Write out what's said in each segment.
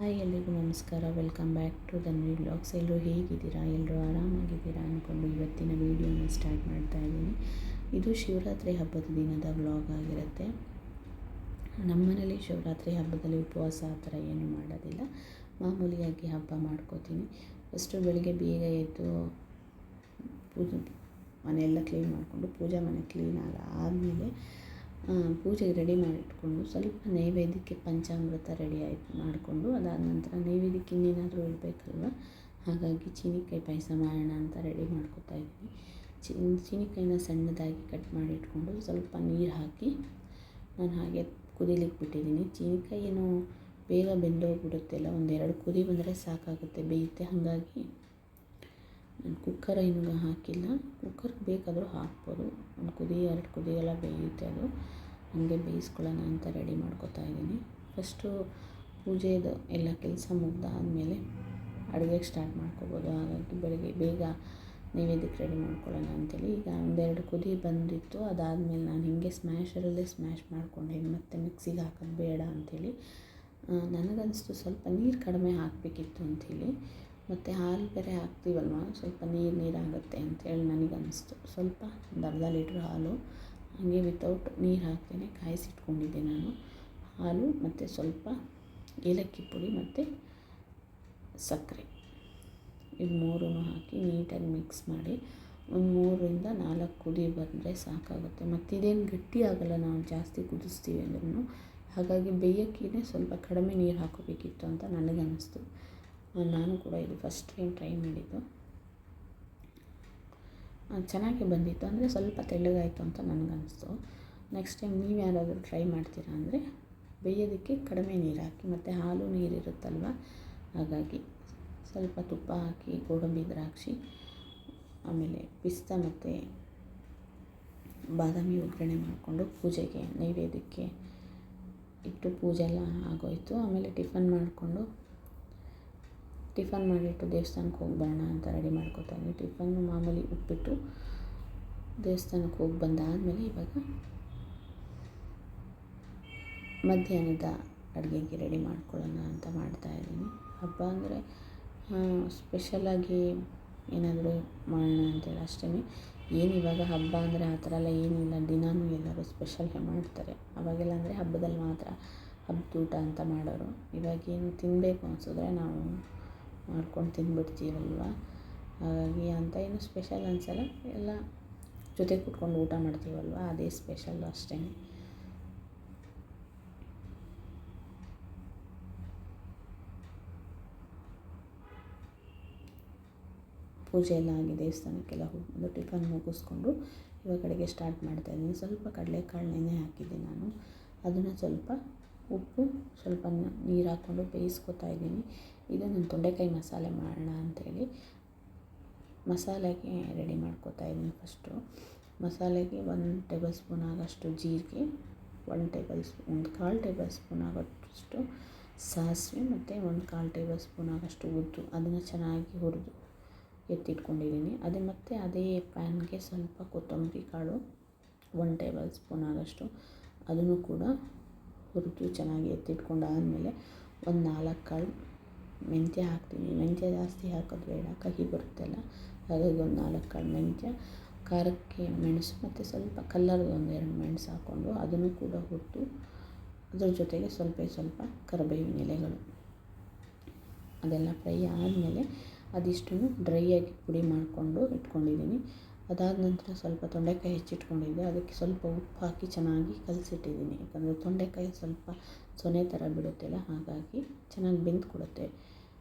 Hi ಎಲ್ರಿಗೂ ನಮಸ್ಕಾರ. Welcome back to the new vlogs. ಎಲ್ಲರೂ ಹೇಗಿದ್ದೀರಾ? ಎಲ್ಲರೂ ಆರಾಮಾಗಿದ್ದೀರಾ ಅಂದ್ಕೊಂಡು ಇವತ್ತಿನ ವೀಡಿಯೋನ ಸ್ಟಾರ್ಟ್ ಮಾಡ್ತಾ ಇದ್ದೀನಿ. ಇದು ಶಿವರಾತ್ರಿ ಹಬ್ಬದ ದಿನದ ವ್ಲಾಗ್ ಆಗಿರುತ್ತೆ. ನಮ್ಮನೇಲಿ ಶಿವರಾತ್ರಿ ಹಬ್ಬದಲ್ಲಿ ಉಪವಾಸ ಆ ಥರ ಏನೂ ಮಾಡೋದಿಲ್ಲ, ಮಾಮೂಲಿಯಾಗಿ ಹಬ್ಬ ಮಾಡ್ಕೋತೀನಿ. ಫಸ್ಟು ಬೆಳಿಗ್ಗೆ ಬೇಗ ಎದ್ದು ಮನೆಯೆಲ್ಲ ಕ್ಲೀನ್ ಮಾಡಿಕೊಂಡು ಪೂಜಾ ಮನೆ ಕ್ಲೀನ್ ಆದಮೇಲೆ ಪೂಜೆಗೆ ರೆಡಿ ಮಾಡಿಟ್ಕೊಂಡು ಸ್ವಲ್ಪ ನೈವೇದ್ಯಕ್ಕೆ ಪಂಚಾಮೃತ ರೆಡಿ ಮಾಡಿಕೊಂಡು ಅದಾದ ನಂತರ ನೈವೇದ್ಯಕ್ಕೆ ಇನ್ನೇನಾದರೂ ಇಡಬೇಕಲ್ವ, ಹಾಗಾಗಿ ಚೀನಿಕಾಯಿ ಪಾಯಸ ಮಾಡೋಣ ಅಂತ ರೆಡಿ ಮಾಡ್ಕೊತಾ ಇದ್ದೀನಿ. ಚೀನಿಕಾಯಿನ ಸಣ್ಣದಾಗಿ ಕಟ್ ಮಾಡಿ ಇಟ್ಕೊಂಡು ಸ್ವಲ್ಪ ನೀರು ಹಾಕಿ ನಾನು ಹಾಗೆ ಕುದಿಲಿಕ್ಕೆ ಬಿಟ್ಟಿದ್ದೀನಿ. ಚೀನಿಕಾಯಿ ಏನು ಬೇಗ ಬೆಂದೋಗ್ಬಿಡುತ್ತೆಲ್ಲ, ಒಂದೆರಡು ಕುದಿ ಬಂದರೆ ಸಾಕಾಗುತ್ತೆ, ಬೇಯುತ್ತೆ. ಹಾಗಾಗಿ ನಾನು ಕುಕ್ಕರ್ ಇನ್ನೂ ಹಾಕಿಲ್ಲ. ಕುಕ್ಕರ್ಗೆ ಬೇಕಾದರೂ ಹಾಕ್ಬೋದು, ಒಂದು ಕುದಿ ಎರಡು ಕುದಿ ಎಲ್ಲ ಬೇಯುತ್ತೆ. ಅದು ಹಾಗೆ ಬೇಯಿಸ್ಕೊಳ್ಳೋಣ ಅಂತ ರೆಡಿ ಮಾಡ್ಕೊತಾ ಇದ್ದೀನಿ. ಫಸ್ಟು ಪೂಜೆದು ಎಲ್ಲ ಕೆಲಸ ಮುಗ್ದಾದಮೇಲೆ ಅಡುಗೆಗೆ ಸ್ಟಾರ್ಟ್ ಮಾಡ್ಕೋಬೋದು. ಹಾಗಾಗಿ ಬೆಳಗ್ಗೆ ಬೇಗ ನೈವೇದ್ಯಕ್ಕೆ ರೆಡಿ ಮಾಡ್ಕೊಳ್ಳೋಣ ಅಂಥೇಳಿ ಈಗ ಒಂದೆರಡು ಕುದಿ ಬಂದಿತ್ತು. ಅದಾದಮೇಲೆ ನಾನು ಹೀಗೆ ಸ್ಮ್ಯಾಶರಲ್ಲೇ ಸ್ಮ್ಯಾಶ್ ಮಾಡಿಕೊಂಡೆ, ಮತ್ತು ಮಿಕ್ಸಿಗೆ ಹಾಕೋದು ಬೇಡ ಅಂಥೇಳಿ ನನಗನ್ನಿಸ್ತು ಸ್ವಲ್ಪ ನೀರು ಕಡಿಮೆ ಹಾಕಬೇಕಿತ್ತು ಅಂಥೇಳಿ. ಮತ್ತು ಹಾಲು ಬೇರೆ ಹಾಕ್ತೀವಲ್ವ, ಸ್ವಲ್ಪ ನೀರಾಗುತ್ತೆ ಅಂಥೇಳಿ ನನಗನ್ನಿಸ್ತು. ಸ್ವಲ್ಪ ಒಂದು ಅರ್ಧ ಲೀಟ್ರ್ ಹಾಲು ಹಾಗೆ ವಿತೌಟ್ ನೀರು ಹಾಕ್ತೇನೆ ಕಾಯಿಸಿಟ್ಕೊಂಡಿದ್ದೆ ನಾನು. ಹಾಲು ಮತ್ತು ಸ್ವಲ್ಪ ಏಲಕ್ಕಿ ಪುಡಿ ಮತ್ತು ಸಕ್ಕರೆ, ಇದು ಮೂರೂ ಹಾಕಿ ನೀಟಾಗಿ ಮಿಕ್ಸ್ ಮಾಡಿ ಒಂದು 3-4 ಕುದಿ ಬಂದರೆ ಸಾಕಾಗುತ್ತೆ. ಮತ್ತು ಇದೇನು ಗಟ್ಟಿ ಆಗೋಲ್ಲ ನಾವು ಜಾಸ್ತಿ ಕುದಿಸ್ತೀವಿ ಅಂದ್ರೂ. ಹಾಗಾಗಿ ಬೇಯೋಕ್ಕೇ ಸ್ವಲ್ಪ ಕಡಿಮೆ ನೀರು ಹಾಕೋಬೇಕಿತ್ತು ಅಂತ ನನಗನ್ನಿಸ್ತು. ನಾನು ಕೂಡ ಇದು ಫಸ್ಟ್ ಟೈಮ್ ಟ್ರೈ ಮಾಡಿದ್ದು, ಚೆನ್ನಾಗೇ ಬಂದಿತ್ತು. ಅಂದರೆ ಸ್ವಲ್ಪ ತೆಳ್ಳಗಾಯಿತು ಅಂತ ನನಗನ್ನಿಸ್ತು. ನೆಕ್ಸ್ಟ್ ಟೈಮ್ ನೀವು ಯಾರಾದರೂ ಟ್ರೈ ಮಾಡ್ತೀರಾ ಅಂದರೆ ಬೇಯೋದಕ್ಕೆ ಕಡಿಮೆ ನೀರು ಹಾಕಿ, ಮತ್ತು ಹಾಲು ನೀರಿರುತ್ತಲ್ವ, ಹಾಗಾಗಿ ಸ್ವಲ್ಪ ತುಪ್ಪ ಹಾಕಿ ಗೋಡಂಬಿ ದ್ರಾಕ್ಷಿ ಆಮೇಲೆ ಪಿಸ್ತಾ ಮತ್ತು ಬಾದಾಮಿ ಒಗ್ಗರಣೆ ಮಾಡಿಕೊಂಡು ಪೂಜೆಗೆ ನೈವೇದ್ಯಕ್ಕೆ ಇಟ್ಟು ಪೂಜೆ ಎಲ್ಲ ಆಗೋಯಿತು. ಆಮೇಲೆ ಟಿಫನ್ ಮಾಡಿಟ್ಟು ದೇವಸ್ಥಾನಕ್ಕೆ ಹೋಗಿ ಬರೋಣ ಅಂತ ರೆಡಿ ಮಾಡ್ಕೊತಾ ಇದ್ದೀನಿ. ಟಿಫನ್ನು ಮಾಮೂಲಿ ಉಪ್ಪಿಟ್ಟು ದೇವಸ್ಥಾನಕ್ಕೆ ಹೋಗಿ ಬಂದಾದಮೇಲೆ ಇವಾಗ ಮಧ್ಯಾಹ್ನದ ಅಡುಗೆಗೆ ರೆಡಿ ಮಾಡ್ಕೊಳ್ಳೋಣ ಅಂತ ಮಾಡ್ತಾಯಿದ್ದೀನಿ. ಹಬ್ಬ ಅಂದರೆ ಸ್ಪೆಷಲಾಗಿ ಏನಾದರೂ ಮಾಡೋಣ ಅಂತೇಳಿ ಅಷ್ಟೇ. ಏನು ಇವಾಗ ಹಬ್ಬ ಅಂದರೆ ಆ ಥರ ಎಲ್ಲ ಏನಿಲ್ಲ, ದಿನಾನೂ ಎಲ್ಲರೂ ಸ್ಪೆಷಲ್ಗೆ ಮಾಡ್ತಾರೆ. ಅವಾಗೆಲ್ಲ ಅಂದರೆ ಹಬ್ಬದಲ್ಲಿ ಮಾತ್ರ ಹಬ್ಬದ ಊಟ ಅಂತ ಮಾಡೋರು. ಇವಾಗೇನು ತಿನ್ನಬೇಕು ಅನಿಸಿದ್ರೆ ನಾವು ಮಾಡ್ಕೊಂಡು ತಿಂದುಬಿಡ್ತೀವಲ್ವ, ಹಾಗಾಗಿ ಅಂತ ಏನು ಸ್ಪೆಷಲ್ ಅನಿಸಲ್ಲ. ಎಲ್ಲ ಜೊತೆ ಕೂತ್ಕೊಂಡು ಊಟ ಮಾಡ್ತೀವಲ್ವ, ಅದೇ ಸ್ಪೆಷಲ್ಲು ಅಷ್ಟೇ. ಪೂಜೆ ಎಲ್ಲ ಆಗಿ ದೇವಸ್ಥಾನಕ್ಕೆಲ್ಲ ಹೋಗ್ಬಂದು ಟಿಫನ್ ಮುಗಿಸ್ಕೊಂಡು ಇವಾಗ ಅಡುಗೆ ಸ್ಟಾರ್ಟ್ ಮಾಡ್ತಾಯಿದ್ದೀನಿ. ಸ್ವಲ್ಪ ಕಡಲೆಕಾಳು ನೆನೆ ಹಾಕಿದ್ದೆ ನಾನು, ಅದನ್ನು ಸ್ವಲ್ಪ ಉಪ್ಪು ಸ್ವಲ್ಪ ನೀರು ಹಾಕ್ಕೊಂಡು ಬೇಯಿಸ್ಕೊತಾ ಇದ್ದೀನಿ. ಇದು ನಾನು ತೊಂಡೆಕಾಯಿ ಮಸಾಲೆ ಮಾಡೋಣ ಅಂಥೇಳಿ ಮಸಾಲೆಗೆ ರೆಡಿ ಮಾಡ್ಕೊತಾ ಇದ್ದೀನಿ. ಫಸ್ಟು ಮಸಾಲೆಗೆ 1 ಟೇಬಲ್ ಸ್ಪೂನ್ ಆಗೋಷ್ಟು ಜೀರಿಗೆ, 1 ಕಾಲು ಟೇಬಲ್ ಸ್ಪೂನ್ ಆಗೋಷ್ಟು ಸಾಸಿವೆ ಮತ್ತು 1/4 ಟೇಬಲ್ ಸ್ಪೂನ್ ಆಗೋಷ್ಟು ಉದ್ದು, ಅದನ್ನು ಚೆನ್ನಾಗಿ ಹುರಿದು ಎತ್ತಿಟ್ಕೊಂಡಿದ್ದೀನಿ. ಮತ್ತು ಅದೇ ಪ್ಯಾನ್ಗೆ ಸ್ವಲ್ಪ ಕೊತ್ತಂಬರಿ ಕಾಳು 1 ಟೇಬಲ್ ಸ್ಪೂನ್ ಆಗೋಷ್ಟು, ಅದನ್ನು ಕೂಡ ಹುರಿದು ಚೆನ್ನಾಗಿ ಎತ್ತಿಟ್ಕೊಂಡಾದಮೇಲೆ ಒಂದು 4 ಕಾಳು ಮೆಂತ್ಯ ಹಾಕ್ತೀನಿ. ಮೆಂತ್ಯ ಜಾಸ್ತಿ ಹಾಕೋದು ಬೇಡ, ಕಹಿ ಬರುತ್ತೆಲ್ಲ, ಹಾಗಾಗಿ ಒಂದು 4 ಕಾಳು ಮೆಂತ್ಯ, ಖಾರಕ್ಕೆ ಮೆಣಸು ಮತ್ತು ಸ್ವಲ್ಪ ಕಲ್ಲರ್ದು 1-2 ಮೆಣಸು ಹಾಕ್ಕೊಂಡು ಅದನ್ನು ಕೂಡ ಹುರಿದು ಅದ್ರ ಜೊತೆಗೆ ಸ್ವಲ್ಪ ಕರಿಬೇವಿನ ಎಲೆಗಳು ಅದೆಲ್ಲ ಫ್ರೈ ಆದಮೇಲೆ ಅದಿಷ್ಟನ್ನು ಡ್ರೈಯಾಗಿ ಪುಡಿ ಮಾಡಿಕೊಂಡು ಇಟ್ಕೊಂಡಿದ್ದೀನಿ. ಅದಾದ ನಂತರ ಸ್ವಲ್ಪ ತೊಂಡೆಕಾಯಿ ಹೆಚ್ಚಿಟ್ಕೊಂಡಿದ್ದೆ, ಅದಕ್ಕೆ ಸ್ವಲ್ಪ ಉಪ್ಪು ಹಾಕಿ ಚೆನ್ನಾಗಿ ಕಲಸಿಟ್ಟಿದ್ದೀನಿ. ಯಾಕಂದರೆ ತೊಂಡೆಕಾಯಿ ಸ್ವಲ್ಪ ಸೊನೆ ಥರ ಬಿಡುತ್ತೆಲ್ಲ, ಹಾಗಾಗಿ ಚೆನ್ನಾಗಿ ಬೆಂದು ಕೊಡುತ್ತೆ.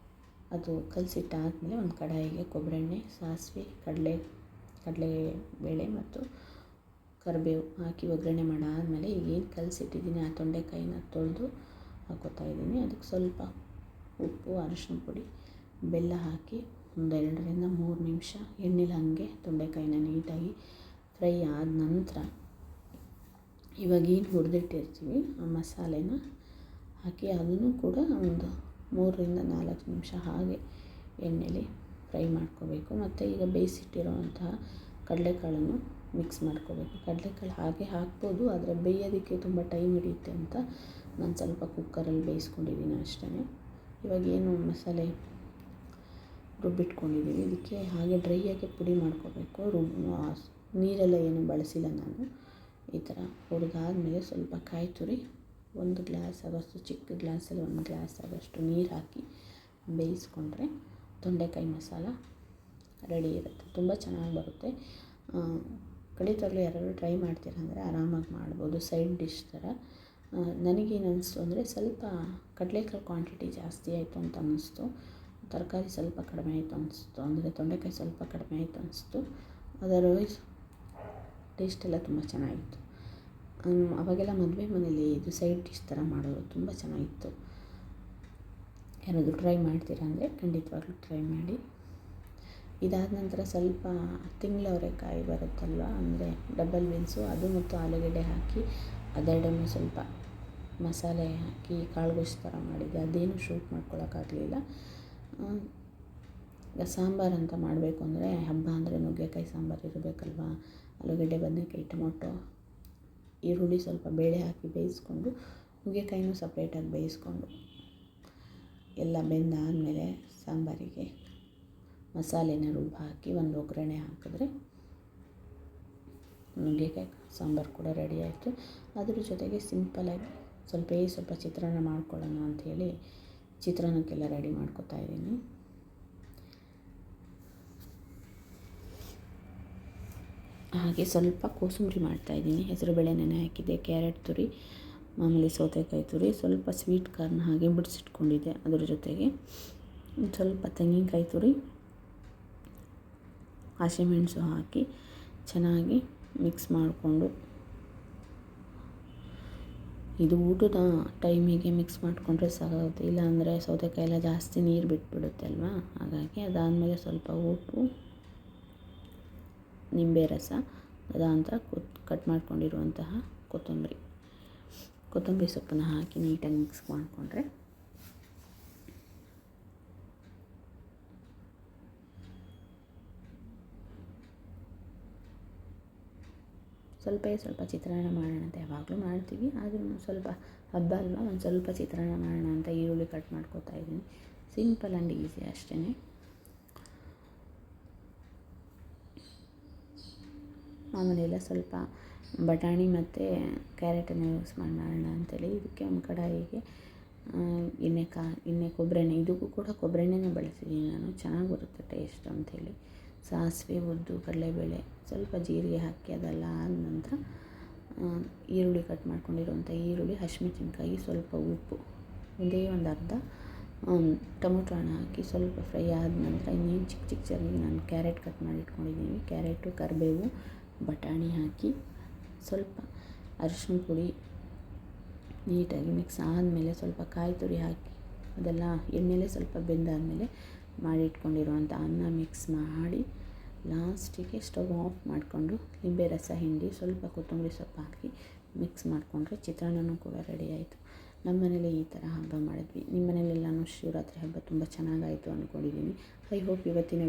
ಅದು ಕಲಸಿಟ್ಟಾದಮೇಲೆ ಒಂದು ಕಡಾಯಿಗೆ ಕೊಬ್ಬರೆಣ್ಣೆ, ಸಾಸಿವೆ, ಕಡಲೆಬೇಳೆ ಮತ್ತು ಕರಿಬೇವು ಹಾಕಿ ಒಗ್ಗರಣೆ ಮಾಡಾದಮೇಲೆ ಈಗೇನು ಕಲಸಿಟ್ಟಿದ್ದೀನಿ ಆ ತೊಂಡೆಕಾಯಿನ ತೊಳೆದು ಹಾಕ್ಕೋತಾ ಇದ್ದೀನಿ. ಅದಕ್ಕೆ ಸ್ವಲ್ಪ ಉಪ್ಪು, ಅರಿಶಿನ ಪುಡಿ, ಬೆಲ್ಲ ಹಾಕಿ ಒಂದು 2-3 ನಿಮಿಷ ಎಣ್ಣೆಲಿ ಹಾಗೆ ತೊಂಡೆಕಾಯಿನ ನೀಟಾಗಿ ಫ್ರೈ ಆದ ನಂತರ ಇವಾಗೇನು ಹುರಿದಿಟ್ಟಿರ್ತೀವಿ ಆ ಮಸಾಲೆನ ಹಾಕಿ ಅದನ್ನು ಕೂಡ ಒಂದು 3-4 ನಿಮಿಷ ಹಾಗೆ ಎಣ್ಣೆಲಿ ಫ್ರೈ ಮಾಡ್ಕೋಬೇಕು. ಮತ್ತು ಈಗ ಬೇಯಿಸಿಟ್ಟಿರೋವಂತಹ ಕಡಲೆಕಾಳನ್ನು ಮಿಕ್ಸ್ ಮಾಡ್ಕೋಬೇಕು. ಕಡಲೆಕಾಳು ಹಾಗೆ ಹಾಕ್ಬೋದು, ಆದರೆ ಬೇಯೋದಕ್ಕೆ ತುಂಬ ಟೈಮ್ ಹಿಡಿಯುತ್ತೆ ಅಂತ ನಾನು ಸ್ವಲ್ಪ ಕುಕ್ಕರಲ್ಲಿ ಬೇಯಿಸ್ಕೊಂಡಿದ್ದೀನಿ ಅಷ್ಟೇ. ಇವಾಗೇನು ಮಸಾಲೆ ರುಬ್ಬಿಟ್ಕೊಂಡಿದ್ದೀವಿ ಇದಕ್ಕೆ ಹಾಗೆ ಡ್ರೈಯಾಗಿ ಪುಡಿ ಮಾಡ್ಕೋಬೇಕು. ನೀರೆಲ್ಲ ಏನು ಬಳಸಿಲ್ಲ ನಾನು. ಈ ಥರ ಹುರಿದಾದ್ಮೇಲೆ ಸ್ವಲ್ಪ ಕಾಯಿ ತುರಿ, 1 ಗ್ಲಾಸ್ ಆಗೋಷ್ಟು, ಚಿಕ್ಕ ಗ್ಲಾಸಲ್ಲಿ 1 ಗ್ಲಾಸ್ ಆಗೋಷ್ಟು ನೀರು ಹಾಕಿ ಬೇಯಿಸ್ಕೊಂಡ್ರೆ ತೊಂಡೆಕಾಯಿ ಮಸಾಲ ರೆಡಿ ಇರುತ್ತೆ. ತುಂಬ ಚೆನ್ನಾಗಿ ಬರುತ್ತೆ. ಖಂಡಿತವಾಗ್ಲೂ ಯಾರಾದರೂ ಟ್ರೈ ಮಾಡ್ತೀರಂದರೆ ಆರಾಮಾಗಿ ಮಾಡ್ಬೋದು, ಸೈಡ್ ಡಿಶ್ ಥರ. ನನಗೇನು ಅನ್ನಿಸ್ತು ಅಂದರೆ ಸ್ವಲ್ಪ ಕಡಲೆಕಾಳು ಕ್ವಾಂಟಿಟಿ ಜಾಸ್ತಿ ಆಯಿತು ಅಂತ ಅನ್ನಿಸ್ತು, ತರಕಾರಿ ಸ್ವಲ್ಪ ಕಡಿಮೆ ಆಯಿತು ಅನ್ನಿಸ್ತು, ಅಂದರೆ ತೊಂಡೆಕಾಯಿ ಸ್ವಲ್ಪ ಕಡಿಮೆ ಆಯಿತು ಅನ್ನಿಸ್ತು. ಅದರ್ವೈಸ್ ಟೇಸ್ಟ್ ಎಲ್ಲ ತುಂಬ ಚೆನ್ನಾಗಿತ್ತು. ಅವಾಗೆಲ್ಲ ಮದುವೆ ಮನೇಲಿ ಇದು ಸೈಡ್ ಡಿಶ್ ಥರ ಮಾಡೋದು, ತುಂಬ ಚೆನ್ನಾಗಿತ್ತು. ಯಾರಾದರೂ ಟ್ರೈ ಮಾಡ್ತೀರಾ ಅಂದರೆ ಖಂಡಿತವಾಗ್ಲೂ ಟ್ರೈ ಮಾಡಿ. ಇದಾದ ನಂತರ ಸ್ವಲ್ಪ ತಿಂಗಳವರೆಕಾಯಿ ಬರುತ್ತಲ್ವ, ಅಂದರೆ ಡಬಲ್ ಬೀನ್ಸು, ಅದು ಮತ್ತು ಆಲೂಗಡ್ಡೆ ಹಾಕಿ ಅದೆರಡನ್ನು ಸ್ವಲ್ಪ ಮಸಾಲೆ ಹಾಕಿ ಕಾಳುಗೋಶ್ ಥರ ಮಾಡಿದ್ದೆ. ಅದೇನು ಶೂಟ್ ಮಾಡ್ಕೊಳಕ್ಕಾಗಲಿಲ್ಲ. ಈಗ ಸಾಂಬಾರು ಅಂತ ಮಾಡಬೇಕು ಅಂದರೆ, ಹಬ್ಬ ಅಂದರೆ ನುಗ್ಗೆಕಾಯಿ ಸಾಂಬಾರು ಇರಬೇಕಲ್ವ. ಆಲೂಗಡ್ಡೆ, ಬದನೆಕಾಯಿ, ಟೊಮೊಟೊ, ಈರುಳ್ಳಿ, ಸ್ವಲ್ಪ ಬೇಳೆ ಹಾಕಿ ಬೇಯಿಸ್ಕೊಂಡು, ನುಗ್ಗೆಕಾಯಿನೂ ಸಪ್ರೇಟಾಗಿ ಬೇಯಿಸ್ಕೊಂಡು, ಎಲ್ಲ ಬೆಂದಾದಮೇಲೆ ಸಾಂಬಾರಿಗೆ ಮಸಾಲೆನ ರುಬ್ಬಿ ಹಾಕಿ ಒಂದು ಒಗ್ಗರಣೆ ಹಾಕಿದ್ರೆ ನುಗ್ಗೆಕಾಯಿ ಸಾಂಬಾರು ಕೂಡ ರೆಡಿ ಆಯಿತು. ಅದ್ರ ಜೊತೆಗೆ ಸಿಂಪಲಾಗಿ ಸ್ವಲ್ಪ ಚಿತ್ರಾನ್ನ ಮಾಡ್ಕೊಳ್ಳೋಣ ಅಂಥೇಳಿ ಚಿತ್ರಾನ್ನಕ್ಕೆಲ್ಲ ರೆಡಿ ಮಾಡ್ಕೊತಾ ಇದ್ದೀನಿ. ಹಾಗೆ ಸ್ವಲ್ಪ ಕೋಸಂಬರಿ ಮಾಡ್ತಾಯಿದ್ದೀನಿ. ಹೆಸರುಬೇಳೆ ನೆನೆ ಹಾಕಿದ್ದೆ, ಕ್ಯಾರೆಟ್ ತುರಿ, ಮಾಮೂಲಿ ಸೌತೆಕಾಯಿ ತುರಿ, ಸ್ವಲ್ಪ ಸ್ವೀಟ್ ಕಾರ್ನ್ ಹಾಗೆ ಬಿಡಿಸಿಟ್ಕೊಂಡಿದ್ದೆ. ಅದ್ರ ಜೊತೆಗೆ ಸ್ವಲ್ಪ ತೆಂಗಿನಕಾಯಿ ತುರಿ, ಹಸಿಮೆಣಸು ಹಾಕಿ ಚೆನ್ನಾಗಿ ಮಿಕ್ಸ್ ಮಾಡಿಕೊಂಡು, ಇದು ಊಟದ ಟೈಮಿಗೆ ಮಿಕ್ಸ್ ಮಾಡಿಕೊಂಡ್ರೆ ಸಾಕಾಗುತ್ತೆ. ಇಲ್ಲಾಂದರೆ ಸೌತೆಕಾಯಿ ಎಲ್ಲ ಜಾಸ್ತಿ ನೀರು ಬಿಟ್ಬಿಡುತ್ತೆ ಅಲ್ವಾ. ಹಾಗಾಗಿ ಅದಾದಮೇಲೆ ಸ್ವಲ್ಪ ಉಪ್ಪು, ನಿಂಬೆ ರಸ, ಅದಾನಂತರ ಕಟ್ ಮಾಡ್ಕೊಂಡಿರುವಂತಹ ಕೊತ್ತಂಬರಿ ಸೊಪ್ಪನ್ನು ಹಾಕಿ ನೀಟಾಗಿ ಮಿಕ್ಸ್ ಮಾಡಿಕೊಂಡ್ರೆ ಸ್ವಲ್ಪ ಚಿತ್ರಾನ್ನ ಮಾಡೋಣ ಅಂತ ಯಾವಾಗಲೂ ಮಾಡ್ತೀವಿ, ಆದರೂ ಸ್ವಲ್ಪ ಹಬ್ಬ ಅಲ್ವಾ, ಒಂದು ಸ್ವಲ್ಪ ಚಿತ್ರಾನ್ನ ಮಾಡೋಣ ಅಂತ ಈರುಳ್ಳಿ ಕಟ್ ಮಾಡ್ಕೊತಾ ಇದ್ದೀನಿ. ಸಿಂಪಲ್ ಆ್ಯಂಡ್ ಈಸಿ ಅಷ್ಟೇ. ಮಾಮೂಲಿ ಎಲ್ಲ ಸ್ವಲ್ಪ ಬಟಾಣಿ ಮತ್ತು ಕ್ಯಾರೆಟನ್ನು ಯೂಸ್ ಮಾಡೋಣ ಅಂತೇಳಿ ಇದಕ್ಕೆ ಒಂದು ಕಡಾಯಿಗೆ ಎಣ್ಣೆ ಕೊಬ್ಬರಿ ಎಣ್ಣೆ, ಇದಕ್ಕೂ ಕೂಡ ಕೊಬ್ಬರಿ ಎಣ್ಣೆನೇ ಬಳಸಿದ್ದೀನಿ ನಾನು, ಚೆನ್ನಾಗಿ ಬರುತ್ತೆ ಟೇಸ್ಟ್ ಅಂಥೇಳಿ. ಸಾಸಿವೆ, ಉದ್ದು, ಕಡಲೆಬೇಳೆ, ಸ್ವಲ್ಪ ಜೀರಿಗೆ ಹಾಕಿ ಅದೆಲ್ಲ ಆದ ನಂತರ ಈರುಳ್ಳಿ ಕಟ್ ಮಾಡ್ಕೊಂಡಿರುವಂಥ ಈರುಳ್ಳಿ, ಹಸಿಮೆಣಸಿನ್ಕಾಯಿ, ಸ್ವಲ್ಪ ಉಪ್ಪು, ಒಂದೇ ಒಂದು ಅರ್ಧ ಟೊಮೊಟೊ ಹಣ್ಣು ಹಾಕಿ ಸ್ವಲ್ಪ ಫ್ರೈ ಆದ ನಂತರ ಇನ್ನೇನು ಚಿಕ್ಕ ಚೆನ್ನಾಗಿ ನಾನು ಕ್ಯಾರೆಟ್ ಕಟ್ ಮಾಡಿ ಇಟ್ಕೊಂಡಿದ್ದೀನಿ, ಕ್ಯಾರೆಟು, ಕರಿಬೇವು, ಬಟಾಣಿ ಹಾಕಿ ಸ್ವಲ್ಪ ಅರಿಶಿನ ಪುಡಿ ನೀಟಾಗಿ ಮಿಕ್ಸ್ ಆದಮೇಲೆ ಸ್ವಲ್ಪ ಕಾಯಿ ತುರಿ ಹಾಕಿ ಅದೆಲ್ಲ ಎಣ್ಣೆಲೇ ಸ್ವಲ್ಪ ಬೆಂದಾದಮೇಲೆ ಮಾಡಿಟ್ಕೊಂಡಿರುವಂಥ ಅನ್ನ ಮಿಕ್ಸ್ ಮಾಡಿ ಲಾಸ್ಟಿಗೆ ಸ್ಟವ್ ಆಫ್ ಮಾಡಿಕೊಂಡು ಲಿಂಬೆ ರಸ ಹಿಂಡಿ ಸ್ವಲ್ಪ ಕೊತ್ತಂಬರಿ ಸೊಪ್ಪು ಹಾಕಿ ಮಿಕ್ಸ್ ಮಾಡಿಕೊಂಡ್ರೆ ಚಿತ್ರಾನ್ನನೂ ಕೂಡ ರೆಡಿ ಆಯಿತು. ನಮ್ಮ ಮನೇಲಿ ಈ ಥರ ಹಬ್ಬ ಮಾಡಿದ್ವಿ. ನಿಮ್ಮ ಮನೇಲೆಲ್ಲನೂ ಶಿವರಾತ್ರಿ ಹಬ್ಬ ತುಂಬ ಚೆನ್ನಾಗಾಯಿತು ಅಂದ್ಕೊಂಡಿದ್ದೀನಿ. ಐ ಹೋಪ್ ಇವತ್ತಿನ